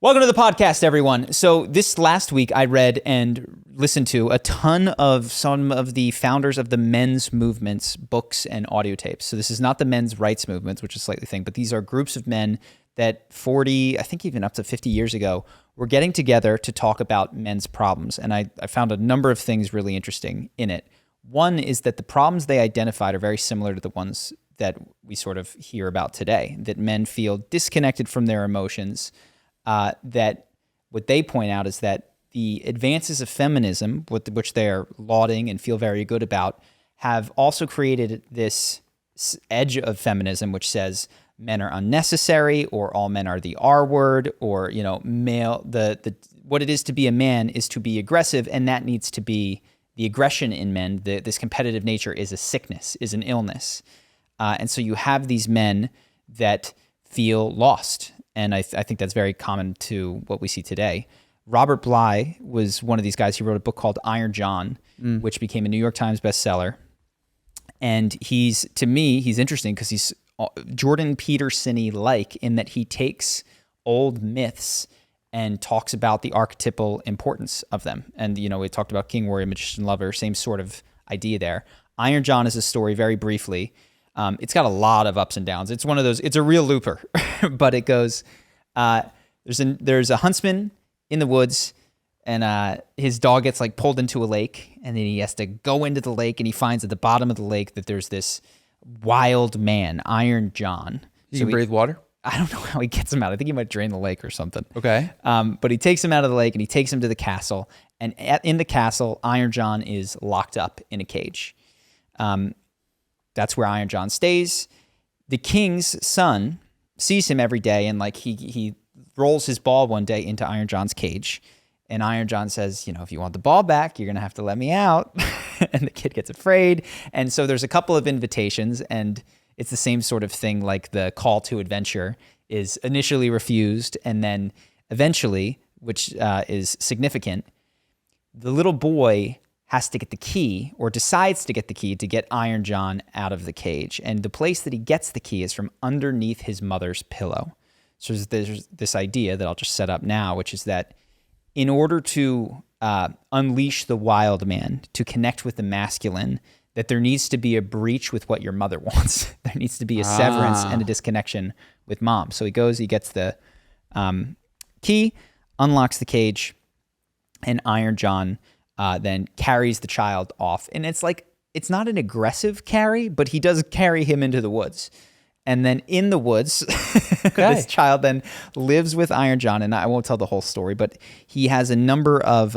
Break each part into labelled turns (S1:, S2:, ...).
S1: Welcome to the podcast, everyone. So this last week, I read and listened to a ton of some of the founders of the men's movements, books and audio tapes. So this is not the men's rights movements, which is slightly thing, but these are groups of men that 40, I think even up to 50 years ago, were getting together to talk about men's problems. And I found a number of things really interesting in it. One is that the problems they identified are very similar to the ones that we sort of hear about today, that men feel disconnected from their emotions. That what they point out is that the advances of feminism, which they are lauding and feel very good about, have also created this edge of feminism, which says men are unnecessary, or all men are the R word, or male. The what it is to be a man is to be aggressive, and that needs to be the aggression in men. This competitive nature is a sickness, is an illness, and so you have these men that feel lost. And I think that's very common to what we see today. Robert Bly was one of these guys. He wrote a book called Iron John, which became a New York Times bestseller. And to me, he's interesting because he's Jordan Peterson-y-like in that he takes old myths and talks about the archetypal importance of them. And, we talked about King, Warrior, Magician, Lover, same sort of idea there. Iron John is a story, very briefly. It's got a lot of ups and downs. It's one of those, it's a real looper, but it goes, there's a huntsman in the woods, and his dog gets pulled into a lake, and then he has to go into the lake, and he finds at the bottom of the lake that there's this wild man, Iron John.
S2: He can breathe water?
S1: I don't know how he gets him out. I think he might drain the lake or something.
S2: Okay.
S1: But he takes him out of the lake, and he takes him to the castle, and in the castle, Iron John is locked up in a cage. That's where Iron John stays. The king's son sees him every day, and he rolls his ball one day into Iron John's cage. And Iron John says, if you want the ball back, you're going to have to let me out. And the kid gets afraid. And so there's a couple of invitations, and it's the same sort of thing, like the call to adventure is initially refused, and then eventually, which is significant, the little boy has to get the key, or decides to get the key, to get Iron John out of the cage. And the place that he gets the key is from underneath his mother's pillow. So there's this idea that I'll just set up now, which is that in order to unleash the wild man, to connect with the masculine, that there needs to be a breach with what your mother wants. There needs to be a severance and a disconnection with mom. So he goes, he gets the key, unlocks the cage, and Iron John then carries the child off. And it's not an aggressive carry, but he does carry him into the woods. And then in the woods, this child then lives with Iron John. And I won't tell the whole story, but he has a number of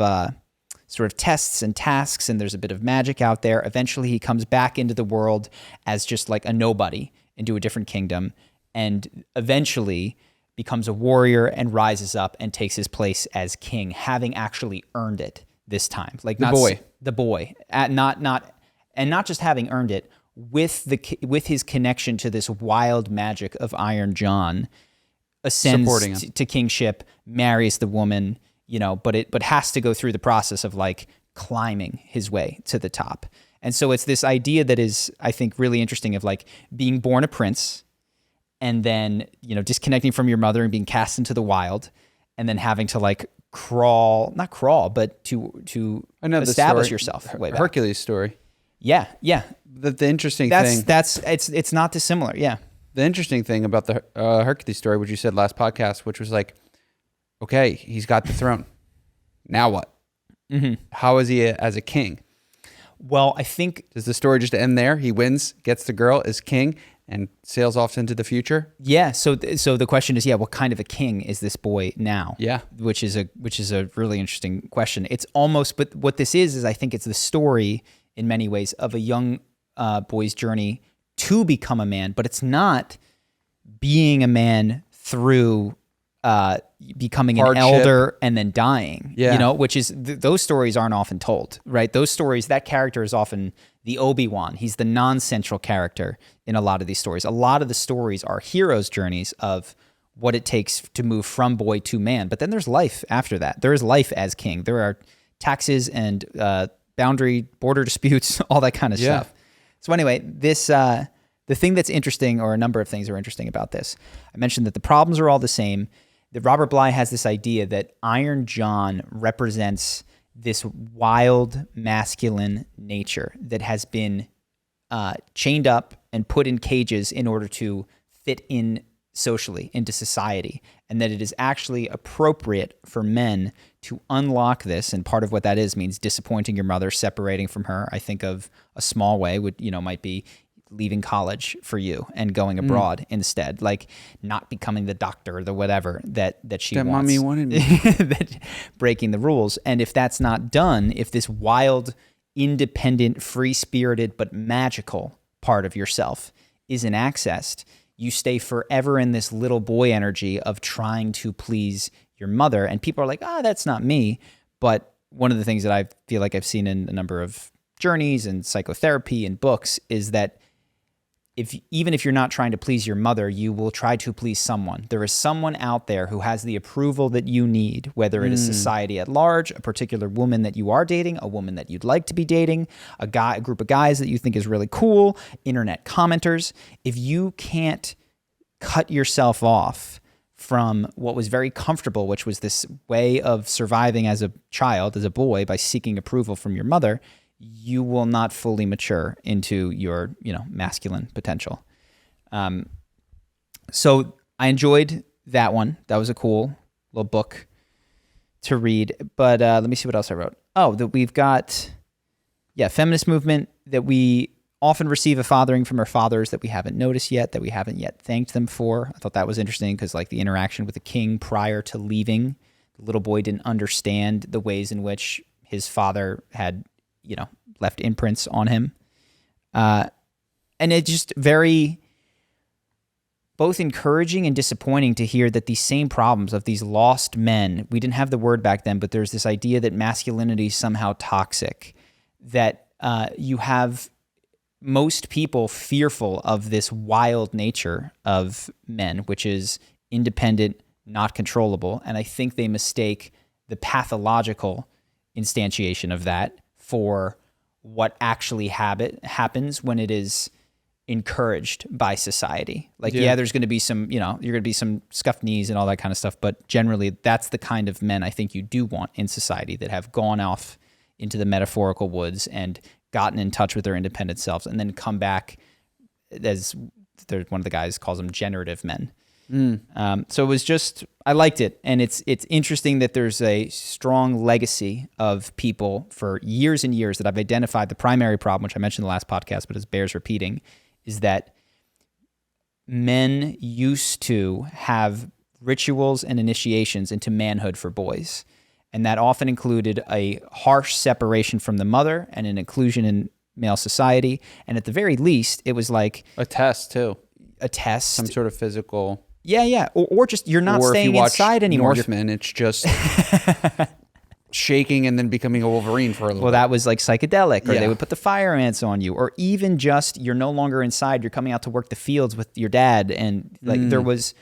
S1: sort of tests and tasks, and there's a bit of magic out there. Eventually, he comes back into the world as just a nobody into a different kingdom, and eventually becomes a warrior and rises up and takes his place as king, having actually earned it. This time, the boy, not just having earned it, with his connection to this wild magic of Iron John, ascends to kingship, marries the woman, but has to go through the process of climbing his way to the top. And so it's this idea that is, I think, really interesting of being born a prince, and then disconnecting from your mother and being cast into the wild, and then having to not crawl, but to establish yourself.
S2: Hercules' story.
S1: Yeah.
S2: The interesting thing.
S1: It's not dissimilar. Yeah.
S2: The interesting thing about the Hercules story, which you said last podcast, which was okay, he's got the throne. Now what? Mm-hmm. How is he as a king?
S1: Well, I think...
S2: Does the story just end there? He wins, gets the girl, is king, and sails off into the future?
S1: Yeah. So the question is, what kind of a king is this boy now?
S2: Yeah.
S1: Which is a really interesting question. It's almost, but what this is I think it's the story in many ways of a young boy's journey to become a man, but it's not being a man through becoming an elder and then dying, which is, those stories aren't often told, right? Those stories, that character is often the Obi-Wan. He's the non-central character in a lot of these stories. A lot of the stories are heroes' journeys of what it takes to move from boy to man. But then there's life after that. There is life as king. There are taxes and border disputes, all that kind of stuff. So anyway, this the thing that's interesting, or a number of things are interesting about this. I mentioned that the problems are all the same. Robert Bly has this idea that Iron John represents this wild masculine nature that has been chained up and put in cages in order to fit in socially into society, and that it is actually appropriate for men to unlock this. And part of what that is means disappointing your mother, separating from her. I think of a small way might be leaving college for you and going abroad instead, like not becoming the doctor or the whatever that she wants.
S2: Mommy wanted me.
S1: That breaking the rules. And if that's not done, if this wild, independent, free-spirited, but magical part of yourself isn't accessed, you stay forever in this little boy energy of trying to please your mother. And people are like, that's not me. But one of the things that I feel like I've seen in a number of journeys and psychotherapy and books is that even if you're not trying to please your mother, you will try to please someone. There is someone out there who has the approval that you need, whether it is society at large, a particular woman that you are dating, a woman that you'd like to be dating, a group of guys that you think is really cool, internet commenters. If you can't cut yourself off from what was very comfortable, which was this way of surviving as a child, as a boy, by seeking approval from your mother, you will not fully mature into your, masculine potential. So I enjoyed that one. That was a cool little book to read. But let me see what else I wrote. Oh, that we've got, feminist movement, that we often receive a fathering from our fathers that we haven't noticed yet, that we haven't yet thanked them for. I thought that was interesting because like the interaction with the king prior to leaving, the little boy didn't understand the ways in which his father had left imprints on him. And it's just very both encouraging and disappointing to hear that these same problems of these lost men, we didn't have the word back then, but there's this idea that masculinity is somehow toxic, that you have most people fearful of this wild nature of men, which is independent, not controllable. And I think they mistake the pathological instantiation of that for what actually happens when it is encouraged by society. Like, there's going to be some, you're going to be some scuffed knees and all that kind of stuff. But generally, that's the kind of men I think you do want in society, that have gone off into the metaphorical woods and gotten in touch with their independent selves and then come back as one of the guys calls them generative men. So it was just, I liked it. And it's interesting that there's a strong legacy of people for years and years that I've identified. The primary problem, which I mentioned in the last podcast, but it bears repeating, is that men used to have rituals and initiations into manhood for boys. And that often included a harsh separation from the mother and an inclusion in male society. And at the very least, it was like
S2: a test too.
S1: A test.
S2: Some sort of physical.
S1: Yeah. Or just you're not staying inside anymore.
S2: Northman, it's just shaking and then becoming a Wolverine for a little bit.
S1: Well, that was like psychedelic, or they would put the fire ants on you, or even just you're no longer inside, you're coming out to work the fields with your dad. And like there was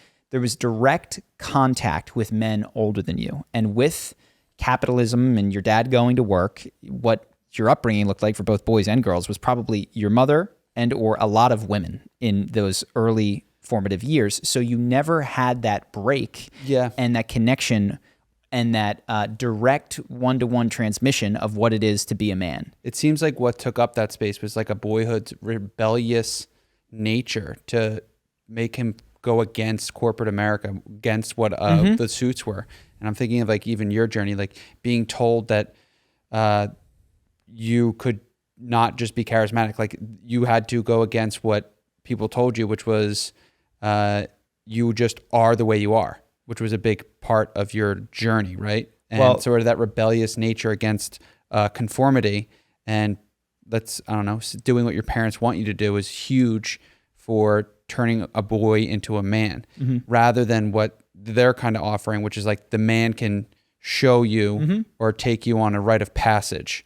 S1: direct contact with men older than you. And with capitalism and your dad going to work, what your upbringing looked like for both boys and girls was probably your mother and or a lot of women in those early formative years. So you never had that break and that connection and that direct one-to-one transmission of what it is to be a man.
S2: It seems like what took up that space was like a boyhood's rebellious nature to make him go against corporate America, against what the suits were. And I'm thinking of like even your journey, like being told that you could not just be charismatic, like you had to go against what people told you, which was you just are the way you are, which was a big part of your journey, right? And sort of that rebellious nature against conformity and doing what your parents want you to do is huge for turning a boy into a man, rather than what they're kind of offering, which is like the man can show you or take you on a rite of passage.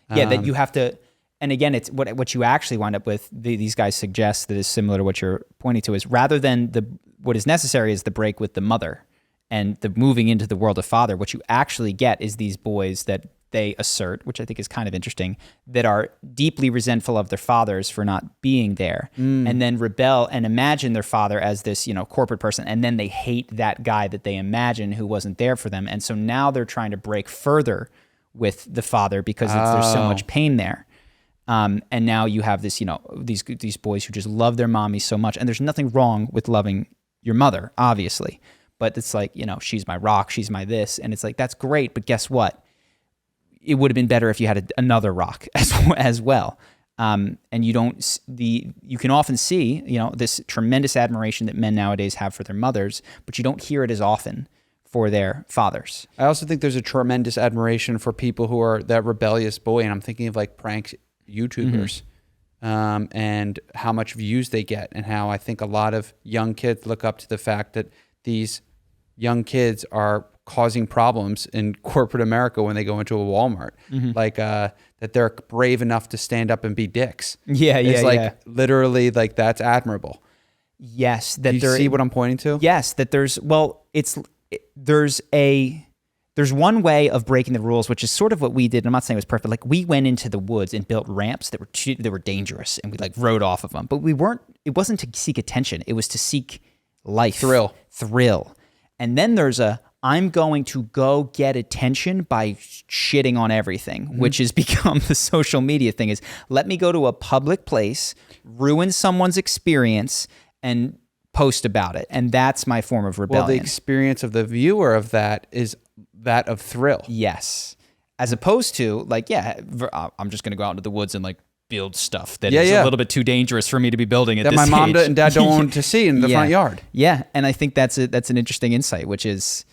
S2: That you have to. And again, it's what you actually wind up with. These guys suggest that is similar to what you're pointing to, is rather than what is necessary is the break with the mother and the moving into the world of father. What you actually get is these boys that
S1: they assert, which I think is kind of interesting, that are deeply resentful of their fathers for not being there, and then rebel and imagine their father as this, corporate person, and then they hate that guy that they imagine who wasn't there for them, and so now they're trying to break further with the father because there's so much pain there. And now you have this, these boys who just love their mommy so much, and there's nothing wrong with loving your mother, obviously. But it's like, she's my rock, she's my this. And it's like, that's great. But guess what? It would have been better if you had another rock as well. And you can often see, this tremendous admiration that men nowadays have for their mothers, but you don't hear it as often for their fathers.
S2: I also think there's a tremendous admiration for people who are that rebellious boy. And I'm thinking of like prank YouTubers and how much views they get, and how I think a lot of young kids look up to the fact that these young kids are causing problems in corporate America when they go into a Walmart, like that they're brave enough to stand up and be dicks. It's like literally like that's admirable.
S1: Yes,
S2: that you see what I'm pointing to.
S1: Yes, that there's one way of breaking the rules, which is sort of what we did. I'm not saying it was perfect. Like we went into the woods and built ramps that were dangerous, and we like rode off of them. But it wasn't to seek attention. It was to seek life, thrill. And then there's I'm going to go get attention by shitting on everything, which has become the social media thing, is let me go to a public place, ruin someone's experience, and post about it. And that's my form of rebellion.
S2: Well, the experience of the viewer of that is that of thrill.
S1: Yes. As opposed to like, I'm just going to go out into the woods and like build stuff that is a little bit too dangerous for me to be building at this
S2: that my mom
S1: age.
S2: and dad don't want to see in the front yard.
S1: Yeah, and I think that's an interesting insight, which is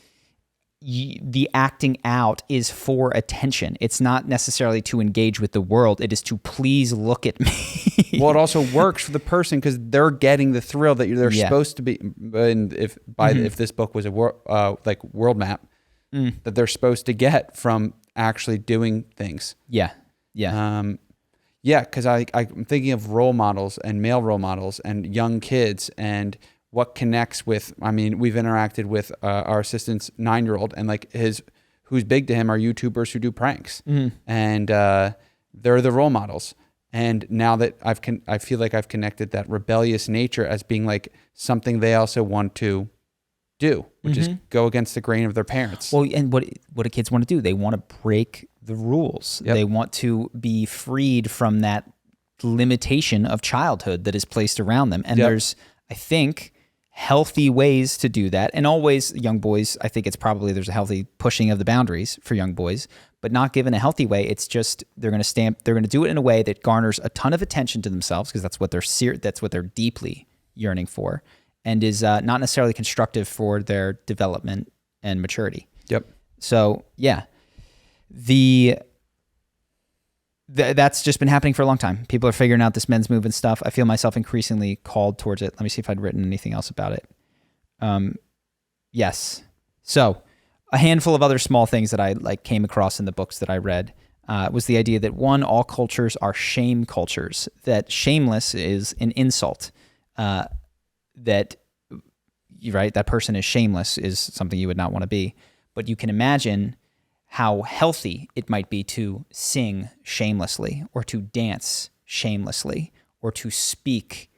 S1: the acting out is for attention. It's not necessarily to engage with the world. It is to please look at me.
S2: Well, it also works for the person because they're getting the thrill that they're supposed to be. And if this book was a world map, that they're supposed to get from actually doing things.
S1: Yeah.
S2: Because I'm thinking of role models and male role models and young kids and what connects with. I mean, we've interacted with our assistant's 9-year-old, and like who's big to him are YouTubers who do pranks, and they're the role models. And now that I feel like I've connected that rebellious nature as being like something they also want to do, which is go against the grain of their parents.
S1: Well, and what do kids want to do? They want to break the rules. Yep. They want to be freed from that limitation of childhood that is placed around them. And there's, I think, healthy ways to do that. And always young boys, I think there's a healthy pushing of the boundaries for young boys, but not given a healthy way. It's just, they're going to do it in a way that garners a ton of attention to themselves, because that's what they're deeply yearning for, and is not necessarily constructive for their development and maturity.
S2: Yep.
S1: So yeah, that's just been happening for a long time. People are figuring out this men's movement stuff. I feel myself increasingly called towards it. Let me see if I'd written anything else about it. Yes. So a handful of other small things that I came across in the books that I read was the idea that all cultures are shame cultures, that shameless is an insult, that person is shameless is something you would not want to be. But you can imagine how healthy it might be to sing shamelessly, or to dance shamelessly, or to speak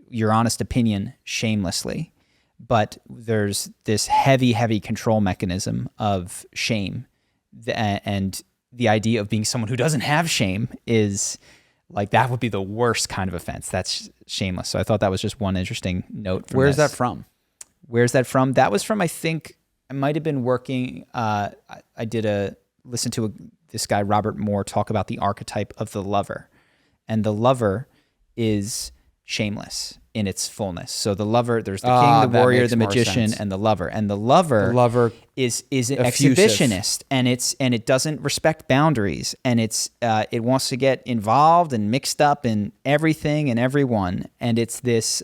S1: your honest opinion shamelessly. But there's this heavy, heavy control mechanism of shame. And the idea of being someone who doesn't have shame is like, that would be the worst kind of offense. That's shameless. So I thought that was just one interesting note.
S2: Where's that from?
S1: Where's that from? That was from, I think, I might have been working. I listened to this guy, Robert Moore, talk about the archetype of the lover. And the lover is shameless in its fullness. So the lover, there's the king, the warrior, the magician, and the lover. And the lover is an exhibitionist, and it doesn't respect boundaries, and it wants to get involved and mixed up in everything and everyone. And it's this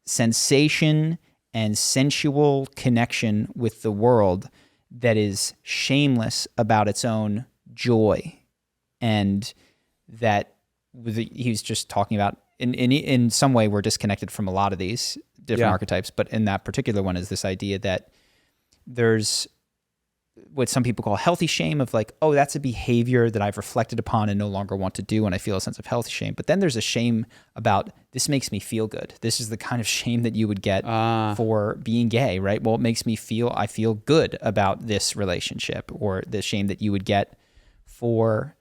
S1: sensation and sensual connection with the world that is shameless about its own joy. And that he's just talking about, in some way, we're disconnected from a lot of these different archetypes, but in that particular one is this idea that there's what some people call healthy shame of like, oh, that's a behavior that I've reflected upon and no longer want to do, and I feel a sense of healthy shame. But then there's a shame about, this makes me feel good. This is the kind of shame that you would get for being gay, right? Well, it makes me feel, I feel good about this relationship, or the shame that you would get for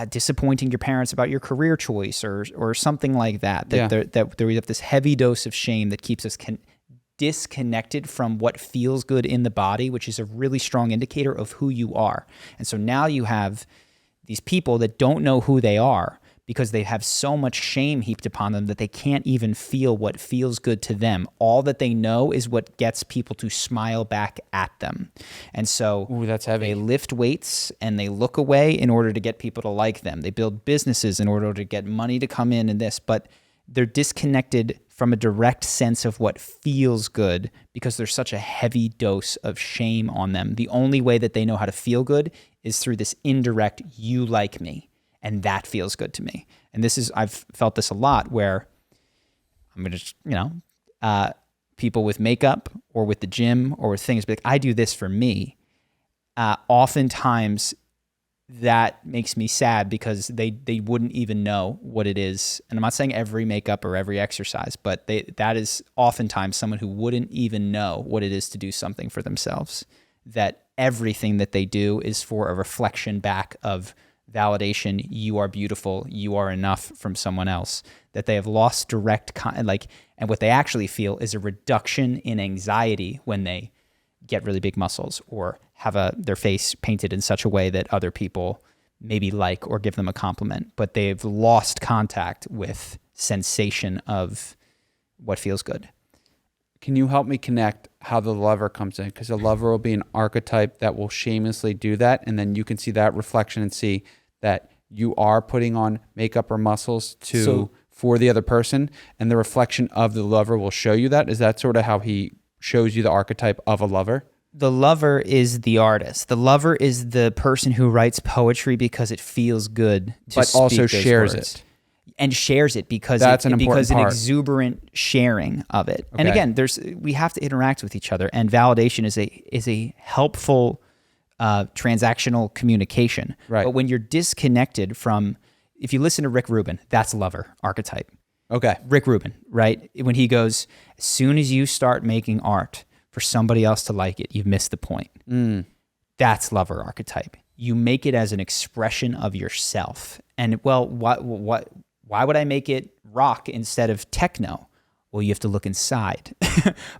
S1: disappointing your parents about your career choice, or something like that. That we have this heavy dose of shame that keeps us disconnected from what feels good in the body, which is a really strong indicator of who you are. And so now you have these people that don't know who they are because they have so much shame heaped upon them that they can't even feel what feels good to them. All that they know is what gets people to smile back at them. And so
S2: that's heavy.
S1: They lift weights and they look away in order to get people to like them. They build businesses in order to get money to come in and this, but they're disconnected from a direct sense of what feels good because there's such a heavy dose of shame on them. The only way that they know how to feel good is through this indirect, you like me, and that feels good to me. And this is, I've felt this a lot where I'm going to, people with makeup or with the gym or with things, be like, I do this for me. Oftentimes that makes me sad because they wouldn't even know what it is. And I'm not saying every makeup or every exercise, but that is oftentimes someone who wouldn't even know what it is to do something for themselves. That everything that they do is for a reflection back of validation. You are beautiful. You are enough from someone else. That they have lost direct and what they actually feel is a reduction in anxiety when they get really big muscles or have their face painted in such a way that other people maybe like or give them a compliment, but they've lost contact with sensation of what feels good.
S2: Can you help me connect how the lover comes in? Because the lover will be an archetype that will shamelessly do that, and then you can see that reflection and see that you are putting on makeup or muscles for the other person, and the reflection of the lover will show you that. Is that sort of how he shows you the archetype of a lover?
S1: The lover is the artist. The lover is the person who writes poetry because it feels good to
S2: but
S1: speak
S2: also
S1: those
S2: shares
S1: words.
S2: it.
S1: And shares it because
S2: that's an
S1: exuberant sharing of it. Okay. And again, we have to interact with each other, and validation is a helpful transactional communication.
S2: Right.
S1: But when you're disconnected from, if you listen to Rick Rubin, that's lover archetype.
S2: Okay.
S1: Rick Rubin, right? When he goes, as soon as you start making art for somebody else to like it, you've missed the point. That's lover archetype. You make it as an expression of yourself. And well, why would I make it rock instead of techno? Well, you have to look inside.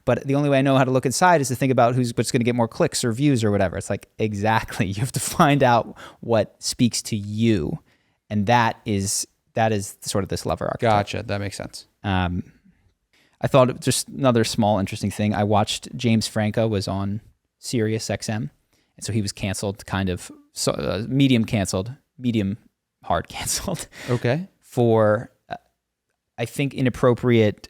S1: But the only way I know how to look inside is to think about what's going to get more clicks or views or whatever. It's like, exactly. You have to find out what speaks to you. And that is sort of this lover archetype.
S2: Gotcha. That makes sense.
S1: I thought just another small interesting thing. I watched James Franco was on Sirius XM, and so he was canceled, medium hard canceled.
S2: Okay.
S1: For I think inappropriate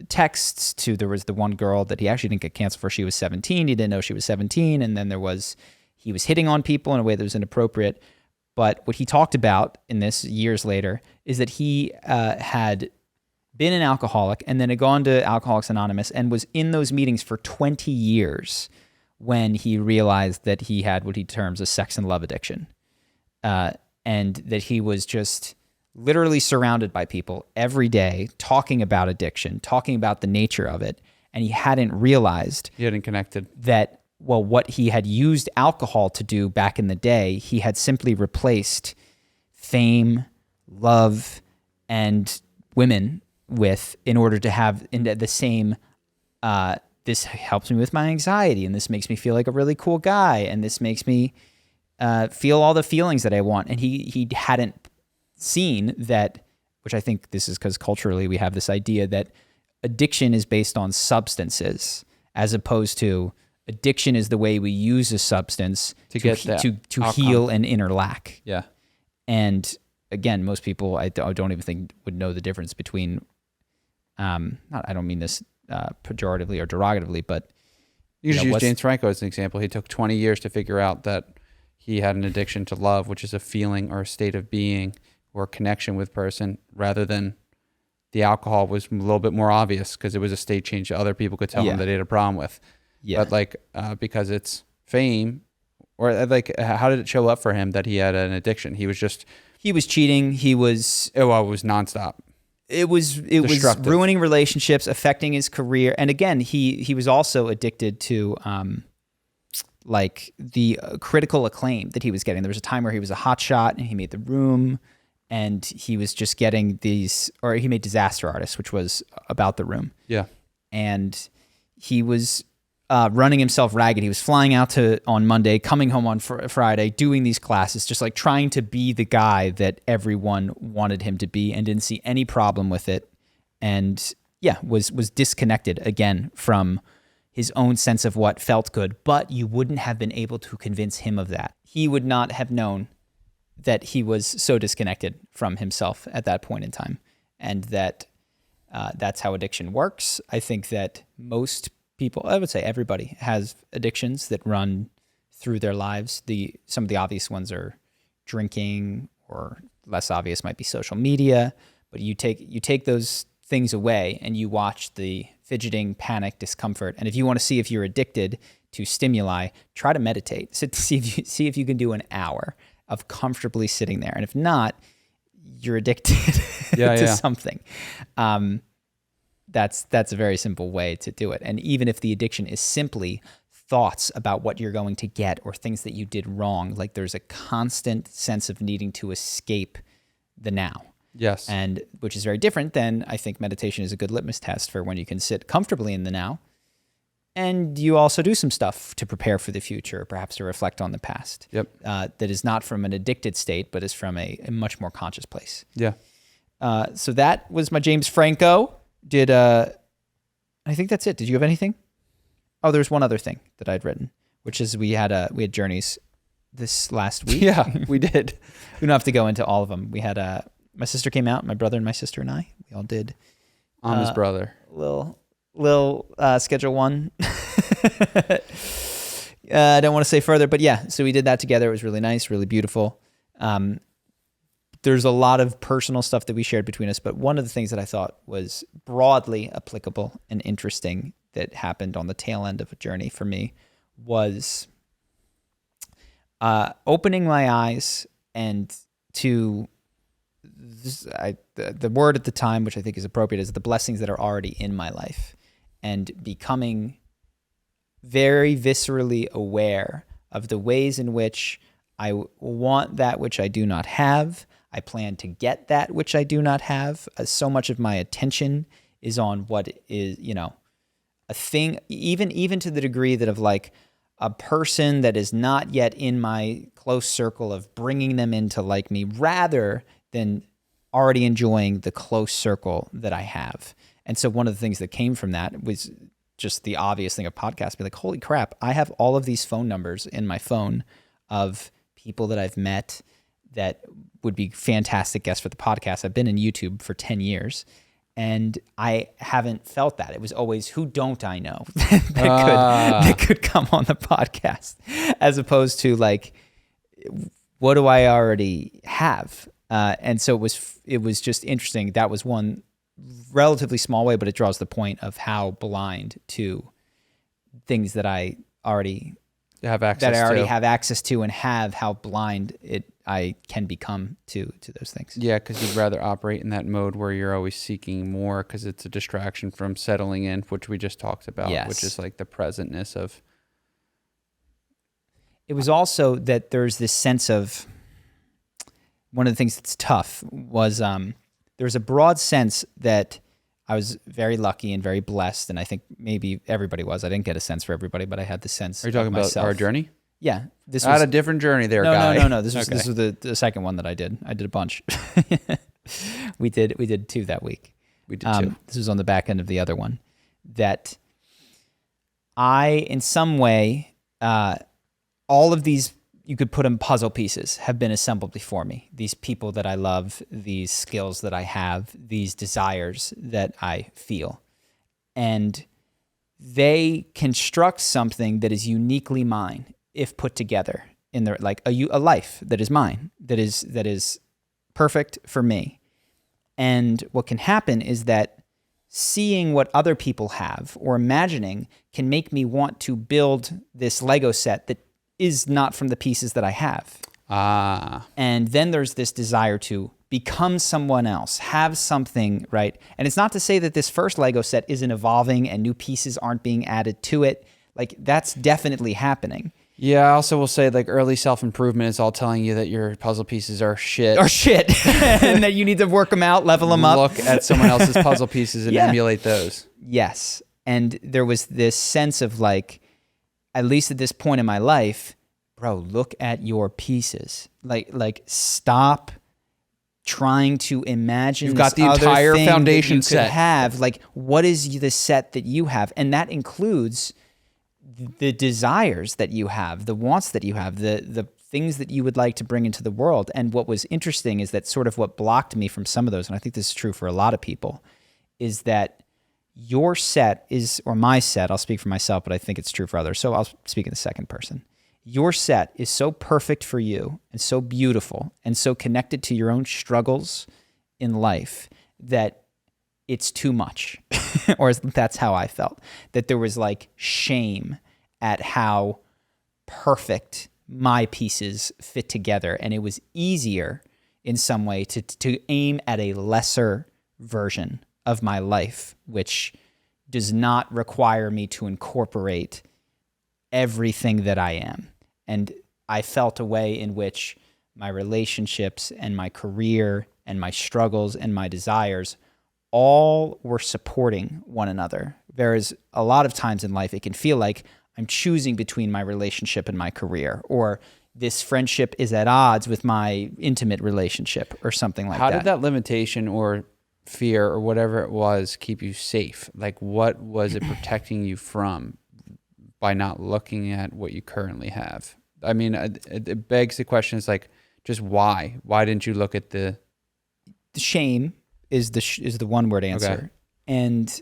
S1: texts to, there was the one girl that he actually didn't get canceled for. She was 17. He didn't know she was 17, and then he was hitting on people in a way that was inappropriate. But what he talked about in this years later is that he had been an alcoholic and then had gone to Alcoholics Anonymous and was in those meetings for 20 years when he realized that he had what he terms a sex and love addiction. And that he was just literally surrounded by people every day talking about addiction, talking about the nature of it. And he hadn't realized
S2: He hadn't connected
S1: that, well, what he had used alcohol to do back in the day, he had simply replaced fame, love, and women with in order to have the same, this helps me with my anxiety, and this makes me feel like a really cool guy, and this makes me feel all the feelings that I want. And he hadn't seen that, which I think this is because culturally we have this idea that addiction is based on substances, as opposed to addiction is the way we use a substance to heal an inner lack.
S2: Yeah.
S1: And again, most people I don't even think would know the difference between, I don't mean this pejoratively or derogatively, but
S2: you just use James Franco as an example. He took 20 years to figure out that he had an addiction to love, which is a feeling or a state of being or connection with person, rather than the alcohol was a little bit more obvious because it was a state change that other people could tell him that he had a problem with.
S1: Yeah.
S2: But like, because it's fame, or like, how did it show up for him that he had an addiction? He was
S1: cheating. It was
S2: nonstop.
S1: It was
S2: Destructive.
S1: ruining relationships, affecting his career. And again, he was also addicted to like the critical acclaim that he was getting. There was a time where he was a hotshot and he made The Room, and he was just getting he made Disaster Artist, which was about The Room.
S2: Yeah.
S1: And he was running himself ragged. He was flying out on Monday, coming home on Friday, doing these classes, just like trying to be the guy that everyone wanted him to be, and didn't see any problem with it. And yeah, was disconnected again from his own sense of what felt good. But you wouldn't have been able to convince him of that. He would not have known that he was so disconnected from himself at that point in time, and that that's how addiction works. I think that most people, I would say everybody, has addictions that run through their lives. Some of the obvious ones are drinking, or less obvious might be social media. But you take those things away and you watch the fidgeting, panic, discomfort. And if you want to see if you're addicted to stimuli, try to meditate. See if you can do an hour of comfortably sitting there. And if not, you're addicted to something. That's a very simple way to do it. And even if the addiction is simply thoughts about what you're going to get or things that you did wrong, like there's a constant sense of needing to escape the now.
S2: Yes.
S1: And which is very different than, I think meditation is a good litmus test for when you can sit comfortably in the now. And you also do some stuff to prepare for the future, perhaps to reflect on the past.
S2: Yep.
S1: That is not from an addicted state, but is from a much more conscious place.
S2: Yeah.
S1: So that was my James Franco. I think that's it. Did you have anything? Oh, there's one other thing that I'd written, which is we had journeys this last week.
S2: Yeah, we did.
S1: We don't have to go into all of them. We had my sister came out, my brother and my sister and I. We all did.
S2: His brother.
S1: Little schedule one. I don't want to say further, but yeah. So we did that together. It was really nice, really beautiful. There's a lot of personal stuff that we shared between us, but one of the things that I thought was broadly applicable and interesting that happened on the tail end of a journey for me was opening my eyes and to the word at the time, which I think is appropriate, is the blessings that are already in my life, and becoming very viscerally aware of the ways in which I want that which I do not have. I plan to get that which I do not have. So much of my attention is on what is, a thing, even to the degree that of like a person that is not yet in my close circle, of bringing them in to like me rather than already enjoying the close circle that I have. And so one of the things that came from that was just the obvious thing of podcasts. Be like, holy crap, I have all of these phone numbers in my phone of people that I've met that would be fantastic guests for the podcast. I've been in YouTube for 10 years and I haven't felt that. It was always, who don't I know that could come on the podcast, as opposed to like, what do I already have? And so it was just interesting. That was one relatively small way, but it draws the point of how blind to things that I already have access to, and how blind I can become to those things.
S2: Yeah, because you'd rather operate in that mode where you're always seeking more, because it's a distraction from settling in, which we just talked about, which is like the presentness of.
S1: It was also that there's this sense of, one of the things that's tough was there's a broad sense that I was very lucky and very blessed, and I think maybe everybody was. I didn't get a sense for everybody, but I had the sense.
S2: Are you talking about our journey?
S1: Yeah,
S2: I had a different journey there, guy.
S1: No. This was the second one that I did. I did a bunch. We did 2 that week.
S2: We did 2.
S1: This was on the back end of the other one. That I, in some way, all of these, you could put them puzzle pieces, have been assembled before me. These people that I love, these skills that I have, these desires that I feel. And they construct something that is uniquely mine if put together in their, like a life that is mine, that is perfect for me. And what can happen is that seeing what other people have or imagining can make me want to build this Lego set that is not from the pieces that I have. And then there's this desire to become someone else, have something, right? And it's not to say that this first Lego set isn't evolving and new pieces aren't being added to it. Like, that's definitely happening.
S2: Yeah, I also will say, like, early self-improvement is all telling you that your puzzle pieces are shit.
S1: And that you need to work them out, level them up.
S2: Look at someone else's puzzle pieces and emulate those.
S1: Yes. And there was this sense of, like, at least at this point in my life, bro, look at your pieces. Like stop trying to imagine.
S2: You've got the entire foundation set.
S1: Have, like, what is the set that you have? And that includes the desires that you have, the wants that you have, the things that you would like to bring into the world. And what was interesting is that sort of what blocked me from some of those, and I think this is true for a lot of people, is that your set is, or my set, I'll speak for myself, but I think it's true for others. So I'll speak in the second person. Your set is so perfect for you and so beautiful and so connected to your own struggles in life that it's too much. Or that's how I felt, that there was like shame at how perfect my pieces fit together. And it was easier in some way to aim at a lesser version of my life, which does not require me to incorporate everything that I am. And I felt a way in which my relationships and my career and my struggles and my desires all were supporting one another. Whereas a lot of times in life, it can feel like I'm choosing between my relationship and my career, or this friendship is at odds with my intimate relationship or something like that.
S2: How did that limitation or fear or whatever it was keep you safe? Like, what was it protecting you from by not looking at what you currently have? I mean, it begs the question, is like, just why? Why didn't you look at the
S1: shame is the one word answer. Okay. And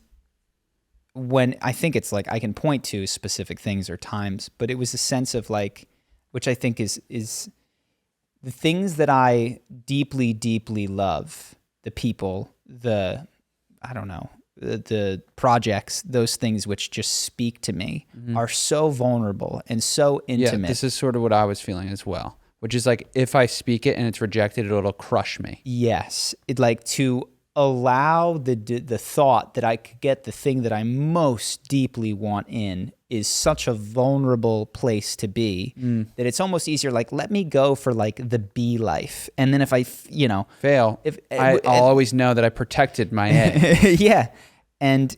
S1: when I think it's like, I can point to specific things or times, but it was a sense of like, which I think is the things that I deeply, deeply love, the people, the projects, those things which just speak to me are so vulnerable and so intimate.
S2: Yeah, this is sort of what I was feeling as well, which is like, if I speak it and it's rejected, it'll crush me.
S1: Yes. It like to allow the thought that I could get the thing that I most deeply want in is such a vulnerable place to be that it's almost easier. Like, let me go for like the B life. And then if I,
S2: fail, I'll always know that I protected my A.
S1: Yeah. And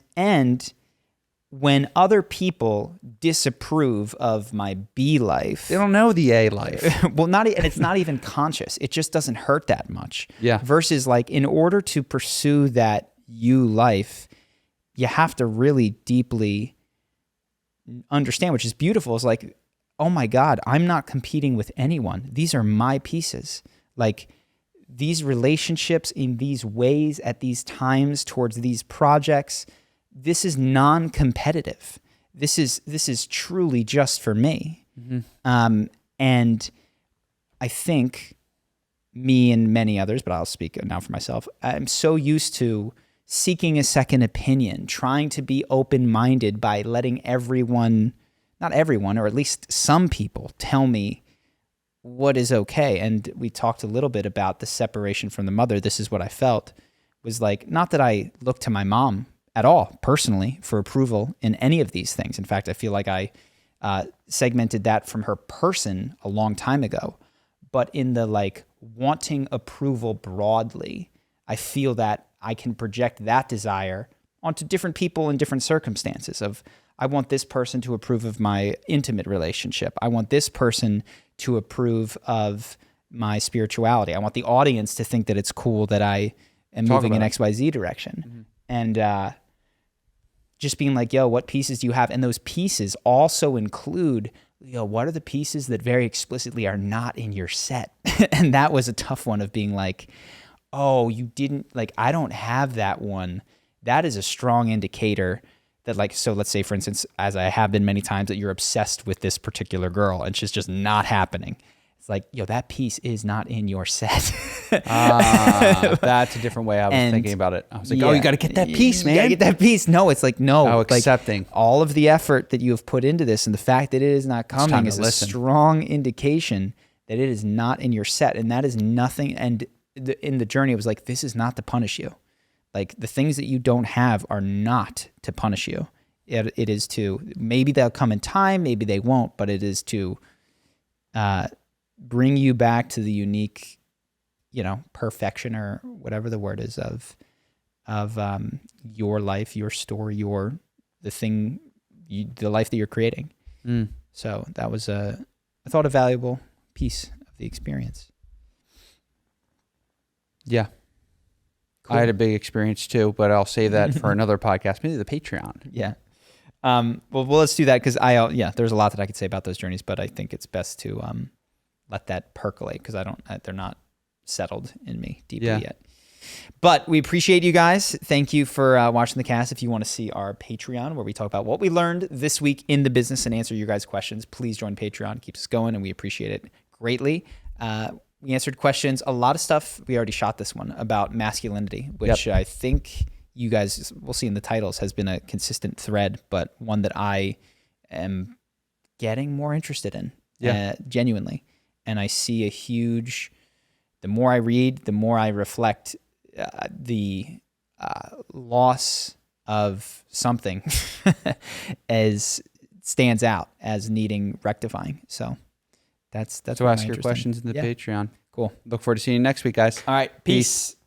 S1: when other people disapprove of my B life,
S2: they don't know the A life.
S1: Well, and it's not even conscious. It just doesn't hurt that much.
S2: Yeah.
S1: Versus like, in order to pursue that U life, you have to really deeply understand, which is beautiful. Is like, oh my God, I'm not competing with anyone. These are my pieces. Like, these relationships in these ways at these times towards these projects, this is non-competitive. This is truly just for me. And I think me and many others, but I'll speak now for myself, I'm so used to seeking a second opinion, trying to be open-minded by letting everyone, not everyone, or at least some people tell me what is okay. And we talked a little bit about the separation from the mother. This is what I felt was like, not that I looked to my mom at all personally for approval in any of these things. In fact, I feel like I segmented that from her person a long time ago. But in the like wanting approval broadly, I feel that I can project that desire onto different people in different circumstances of, I want this person to approve of my intimate relationship. I want this person to approve of my spirituality. I want the audience to think that it's cool that I am moving in XYZ direction. And just being like, yo, what pieces do you have? And those pieces also include, what are the pieces that very explicitly are not in your set? And that was a tough one of being like, oh, you didn't, like, I don't have that one. That is a strong indicator that, like, so let's say, for instance, as I have been many times, that you're obsessed with this particular girl and she's just not happening. It's like, yo, that piece is not in your set.
S2: That's a different way I was thinking about it. I was like, oh, you got to get that piece, man.
S1: You gotta get that piece. No, it's like, no.
S2: Oh,
S1: like,
S2: accepting.
S1: all of the effort that you have put into this and the fact that it is not coming is a strong indication that it is not in your set. And that is nothing. And in the journey, it was like, this is not to punish you. Like, the things that you don't have are not to punish you. It is to, maybe they'll come in time, maybe they won't, but it is to bring you back to the unique, perfection, or whatever the word is, of your life, your story, the life that you're creating. So that was I thought, a valuable piece of the experience.
S2: Yeah. Cool. I had a big experience too, but I'll save that for another podcast, maybe the Patreon.
S1: Yeah. Well, let's do that, because there's a lot that I could say about those journeys, but I think it's best to let that percolate, because they're not settled in me deeply yet. But we appreciate you guys. Thank you for watching the cast. If you want to see our Patreon, where we talk about what we learned this week in the business and answer your guys' questions, please join Patreon. It keeps us going, and we appreciate it greatly. We answered questions, a lot of stuff. We already shot this one about masculinity, which I think you guys will see in the titles has been a consistent thread, but one that I am getting more interested in, genuinely. And I see the more I read, the more I reflect, the loss of something stands out as needing rectifying. So that's
S2: so ask your questions in the Patreon.
S1: Cool.
S2: Look forward to seeing you next week, guys.
S1: All right. Peace.